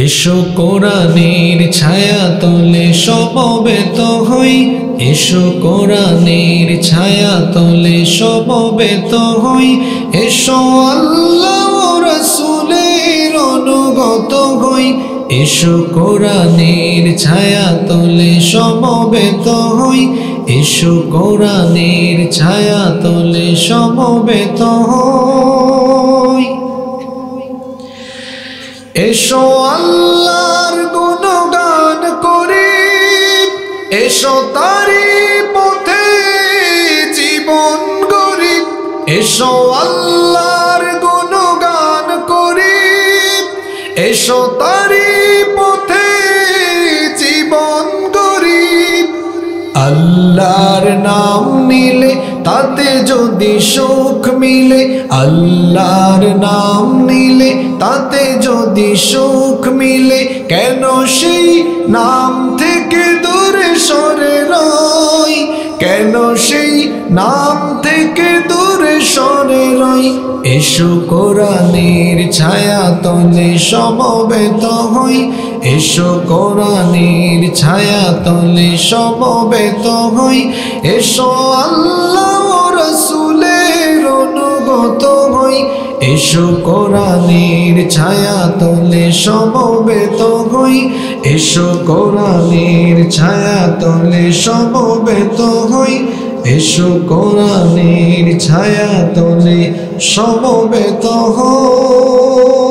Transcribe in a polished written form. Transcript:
এসো কোরআনের ছায়া তলে সমবেত হই, এসো কোরআনের ছায়া তলে সমবেত হই, এসো আল্লাহ রাসূলের অনুগত হই, এসো কোরআনের ছায়া তলে সমবেত হই, এসো কোরআনের ছায়া তলে সমবেত হই। এসো আল্লাহর গুণগান করি, এসো তারি পথে জীবন গড়ি, এসো আল্লাহর গুণগান করি, এসো তারি পথে জীবন গড়ি। আল্লাহর নাম নিলে তাতে যদি সুখ মিলে, আল্লাহর নাম নিলে তাতে যদি সুখ মিলে, কেন সেই নাম থেকে দূরে সরে রই, কেন সেই নাম থেকে দূরে সরে রই। এসো কোরআনের ছায়া তলে সমবেত হই, এসো কোরআনের ছায়া তলে সমবেত হই, এসো আল্লাহ রাসূলের অনুগত হই, এসো কোরআনের ছায়া তলে সমবেত হই, এসো কোরআনের ছায়া তলে সমবেত হই, এসো কোরআনের ছায়া তলে সমবেত হই।